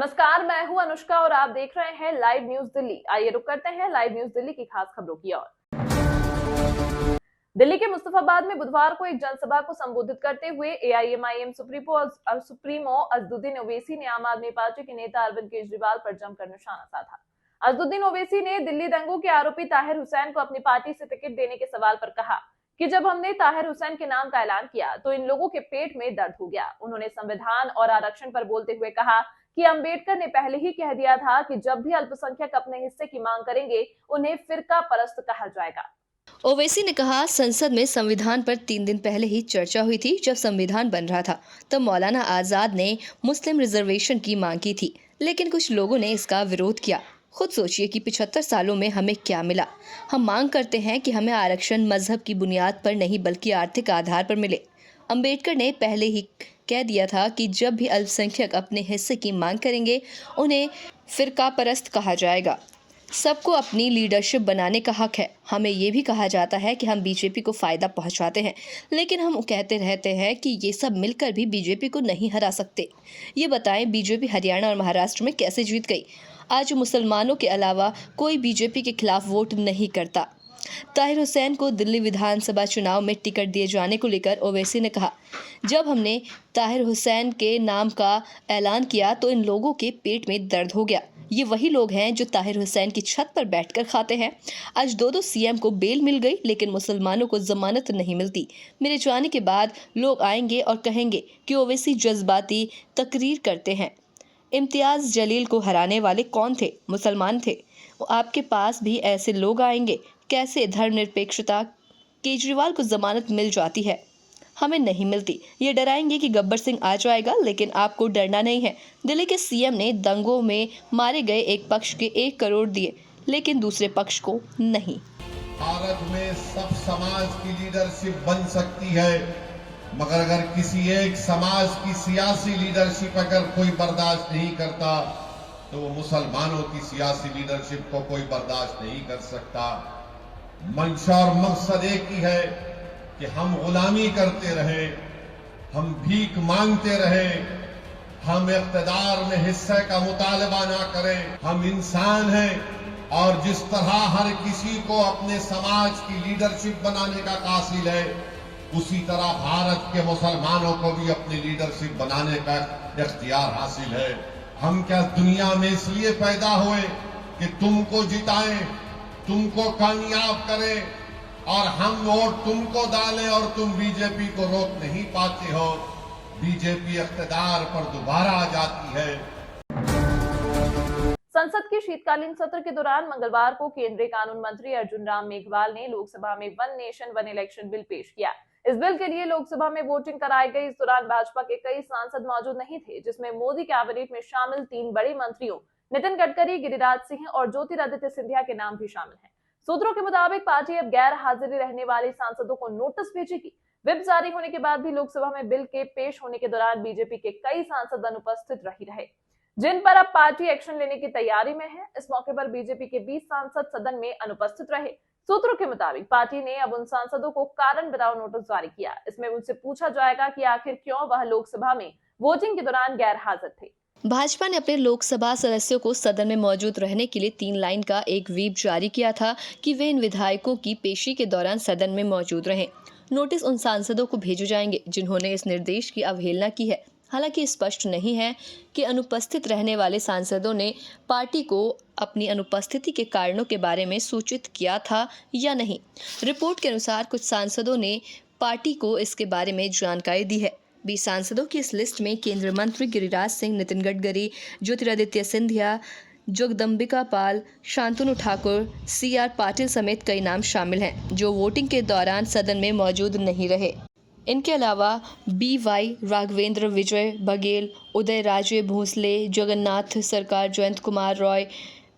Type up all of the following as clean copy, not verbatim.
नमस्कार, मैं हूं अनुष्का और आप देख रहे हैं लाइव न्यूज दिल्ली। आइए रुक करते हैं लाइव न्यूज दिल्ली की खास खबरों की ओर। दिल्ली के मुस्तफाबाद में बुधवार को एक जनसभा को संबोधित करते हुए एआईएमआईएम सुप्रीमो अजदुद्दीन ओवैसी ने आम आदमी पार्टी के नेता अरविंद केजरीवाल पर जमकर निशाना साधा। अजदुद्दीन ओवैसी ने दिल्ली दंगों के आरोपी ताहिर हुसैन को अपनी पार्टी से टिकट देने के सवाल पर कहा कि जब हमने ताहिर हुसैन के नाम का ऐलान किया तो इन लोगों के पेट में दर्द हो गया। उन्होंने संविधान और आरक्षण पर बोलते हुए कहा कि अंबेडकर ने पहले ही कह दिया था कि जब भी अल्पसंख्यक अपने हिस्से की मांग करेंगे उन्हें फिरका परस्त कहा जाएगा। ओवैसी ने कहा, संसद में संविधान पर 3 दिन पहले ही चर्चा हुई थी। जब संविधान बन रहा था तब मौलाना आजाद ने मुस्लिम रिजर्वेशन की मांग की थी, लेकिन कुछ लोगों ने इसका विरोध किया। खुद सोचिए कि 75 सालों में हमें क्या मिला। हम मांग करते हैं कि हमें आरक्षण मजहब की बुनियाद पर नहीं बल्कि आर्थिक आधार पर मिले। अंबेडकर ने पहले ही कह दिया था कि जब भी अल्पसंख्यक अपने हिस्से की मांग करेंगे उन्हें फिरका परस्त कहा जाएगा। सबको अपनी लीडरशिप बनाने का हक है। हमें ये भी कहा जाता है कि हम बीजेपी को फायदा पहुंचाते हैं, लेकिन हम कहते रहते हैं कि ये सब मिलकर भी बीजेपी को नहीं हरा सकते। ये बताएं, बीजेपी हरियाणा और महाराष्ट्र में कैसे जीत गई? आज मुसलमानों के अलावा कोई बीजेपी के खिलाफ वोट नहीं करता। ताहिर हुसैन को दिल्ली विधानसभा चुनाव में टिकट दिए जाने को लेकर ओवैसी ने कहा, जब हमने ताहिर हुसैन के नाम का ऐलान किया तो इन लोगों के पेट में दर्द हो गया। ये वही लोग हैं जो ताहिर हुसैन की छत पर बैठकर खाते हैं। आज दो सीएम को बेल मिल गई, लेकिन मुसलमानों को जमानत नहीं मिलती। मेरे जाने के बाद लोग आएंगे और कहेंगे कि ओवैसी जज्बाती तकरीर करते हैं। इम्तियाज जलील को हराने वाले कौन थे? मुसलमान थे। आपके पास भी ऐसे लोग आएंगे। कैसे धर्मनिरपेक्षता? केजरीवाल को जमानत मिल जाती है, हमें नहीं मिलती। ये डराएंगे कि गब्बर सिंह आ जाएगा, लेकिन आपको डरना नहीं है। दिल्ली के सीएम ने दंगों में मारे गए एक पक्ष के 1 करोड़ दिए, लेकिन दूसरे पक्ष को नहीं। भारत में सब समाज की लीडरशिप बन सकती है, मगर अगर किसी एक समाज की सियासी लीडरशिप अगर कोई बर्दाश्त नहीं करता तो वो मुसलमानों की सियासी लीडरशिप को कोई बर्दाश्त नहीं कर सकता। मंशा और मकसद एक ही है कि हम गुलामी करते रहें, हम भीख मांगते रहें, हम इख्तिदार में हिस्से का मुतालबा ना करें। हम इंसान हैं और जिस तरह हर किसी को अपने समाज की लीडरशिप बनाने का कासिल है, उसी तरह भारत के मुसलमानों को भी अपनी लीडरशिप बनाने का इख्तियार हासिल है। हम क्या दुनिया में इसलिए पैदा हुए कि तुमको जिताएं, तुमको कामयाब करें, और हम वोट तुमको डालें और तुम बीजेपी को रोक नहीं पाते हो। बीजेपी इख्तिदार पर दोबारा आ जाती है। संसद के शीतकालीन सत्र के दौरान मंगलवार को केंद्रीय कानून मंत्री अर्जुन राम मेघवाल ने लोकसभा में one nation one election bill पेश किया। इस बिल के लिए लोकसभा में वोटिंग कराई गई। इस दौरान भाजपा के कई सांसद मौजूद नहीं थे, जिसमें मोदी कैबिनेट में शामिल 3 बड़े मंत्रियों नितिन गडकरी, गिरिराज सिंह और ज्योतिरादित्य सिंधिया के नाम भी शामिल हैं। सूत्रों के मुताबिक पार्टी अब गैर हाजिरी रहने वाले सांसदों को नोटिस भेजेगी। व्हिप जारी होने के बाद भी लोकसभा में बिल के पेश होने के दौरान बीजेपी के कई सांसद अनुपस्थित रहे, जिन पर अब पार्टी एक्शन लेने की तैयारी में है। इस मौके पर बीजेपी के 20 सांसद सदन में अनुपस्थित रहे। सूत्रों के मुताबिक पार्टी ने अब उन सांसदों को कारण बताओ नोटिस जारी किया। इसमें उनसे पूछा जाएगा कि आखिर क्यों वह लोकसभा में वोटिंग के दौरान गैर हाजिर थे। भाजपा ने अपने लोकसभा सदस्यों को सदन में मौजूद रहने के लिए 3 लाइन का एक व्हीप जारी किया था कि वे इन विधायकों की पेशी के दौरान सदन में मौजूद रहें। नोटिस उन सांसदों को भेजे जाएंगे जिन्होंने इस निर्देश की अवहेलना की है। हालांकि स्पष्ट नहीं है कि अनुपस्थित रहने वाले सांसदों ने पार्टी को अपनी अनुपस्थिति के कारणों के बारे में सूचित किया था या नहीं। रिपोर्ट के अनुसार कुछ सांसदों ने पार्टी को इसके बारे में जानकारी दी है। 20 सांसदों की इस लिस्ट में केंद्रीय मंत्री गिरिराज सिंह, नितिन गडकरी, ज्योतिरादित्य सिंधिया, जगदम्बिका पाल, शांतनु ठाकुर, CR पाटिल समेत कई नाम शामिल हैं, जो वोटिंग के दौरान सदन में मौजूद नहीं रहे। इनके अलावा BY राघवेंद्र, विजय बघेल, उदय राजे भोसले, जगन्नाथ सरकार, जयंत कुमार रॉय,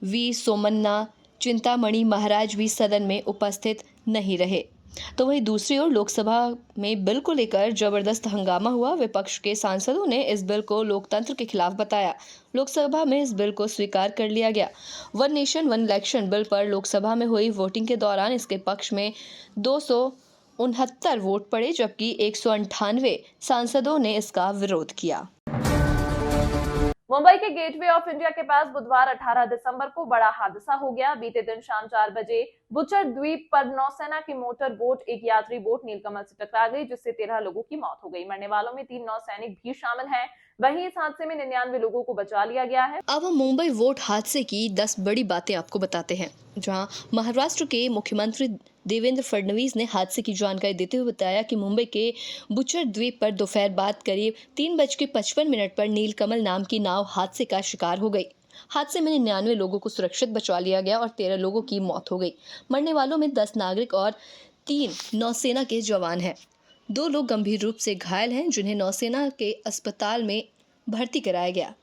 V सोमन्ना, चिंतामणि महाराज भी सदन में उपस्थित नहीं रहे। तो वहीं दूसरी ओर लोकसभा में बिल को लेकर जबरदस्त हंगामा हुआ। विपक्ष के सांसदों ने इस बिल को लोकतंत्र के खिलाफ बताया। लोकसभा में इस बिल को स्वीकार कर लिया गया। One nation one election bill पर लोकसभा में हुई वोटिंग के दौरान इसके पक्ष में 269 वोट पड़े, जबकि 198 सांसदों ने इसका विरोध किया। मुंबई के गेटवे ऑफ इंडिया के पास बुधवार 18 दिसंबर को बड़ा हादसा हो गया। बीते दिन शाम 4 बजे बुचर द्वीप पर नौसेना की मोटर बोट एक यात्री बोट नीलकमल से टकरा गई, जिससे 13 लोगों की मौत हो गई। मरने वालों में 3 नौसैनिक भी शामिल हैं। वहीं इस हादसे में 99 लोगों को बचा लिया गया है। अब हम मुंबई वोट हादसे की 10 बड़ी बातें आपको बताते हैं, जहां महाराष्ट्र के मुख्यमंत्री देवेंद्र फडणवीस ने हादसे की जानकारी देते हुए बताया कि मुंबई के बुचर द्वीप पर दोपहर बाद करीब 3:55 पर नीलकमल नाम की नाव हादसे का शिकार हो गई। हादसे में 99 लोगों को सुरक्षित बचा लिया गया और 13 लोगों की मौत हो गई। मरने वालों में 10 नागरिक और 3 नौसेना के जवान हैं। 2 लोग गंभीर रूप से घायल हैं, जिन्हें नौसेना के अस्पताल में भर्ती कराया गया।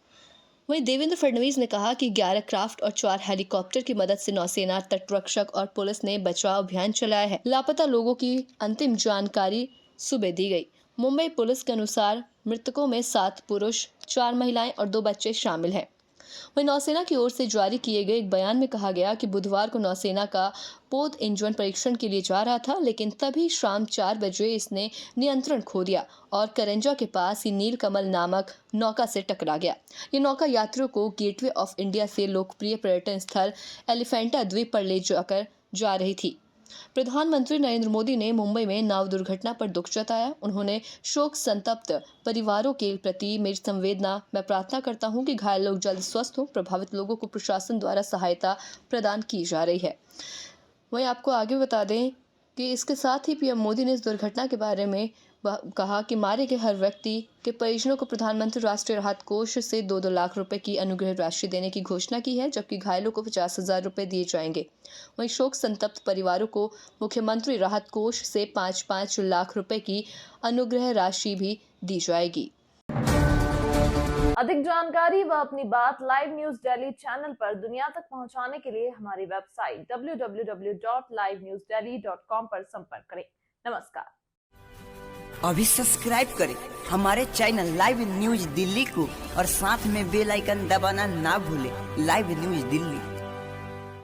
वहीं देवेंद्र फडणवीस ने कहा कि 11 क्राफ्ट और 4 हेलीकॉप्टर की मदद से नौसेना, तटरक्षक और पुलिस ने बचाव अभियान चलाया है। लापता लोगों की अंतिम जानकारी सुबह दी गई। मुंबई पुलिस के अनुसार मृतकों में 7 पुरुष, 4 महिलाएं और 2 बच्चे शामिल हैं। वहीं नौसेना की ओर से जारी किए गए एक बयान में कहा गया कि बुधवार को नौसेना का पोत इंजन परीक्षण के लिए जा रहा था, लेकिन तभी शाम 4 बजे इसने नियंत्रण खो दिया और करंजा के पास ही नीलकमल नामक नौका से टकरा गया। ये नौका यात्रियों को गेटवे ऑफ इंडिया से लोकप्रिय पर्यटन स्थल एलिफेंटा द्वीप पर ले जाकर जा रही थी। प्रधानमंत्री नरेंद्र मोदी ने मुंबई में नाव दुर्घटना पर दुख जताया। उन्होंने शोक संतप्त परिवारों के प्रति मेरी संवेदना, मैं प्रार्थना करता हूं कि घायल लोग जल्द स्वस्थ हों। प्रभावित लोगों को प्रशासन द्वारा सहायता प्रदान की जा रही है। वहीं आपको आगे बता दें कि इसके साथ ही पीएम मोदी ने इस दुर्घटना के बारे में कहा कि मारे गए हर व्यक्ति के परिजनों को प्रधानमंत्री राष्ट्रीय राहत कोष से 2-2 लाख रुपए की अनुग्रह राशि देने की घोषणा की है, जबकि घायलों को 50,000 रुपए दिए जाएंगे। वहीं शोक संतप्त परिवारों को मुख्यमंत्री राहत कोष से 5-5 लाख रुपए की अनुग्रह राशि भी दी जाएगी। अधिक जानकारी व अपनी बात लाइव न्यूज दिल्ली चैनल पर दुनिया तक पहुंचाने के लिए हमारी वेबसाइट www.livenewsdelhi.com पर संपर्क करें। नमस्कार। अभी सब्सक्राइब करें हमारे चैनल लाइव न्यूज दिल्ली को और साथ में बेल आइकन दबाना ना भूलें। Live news Delhi.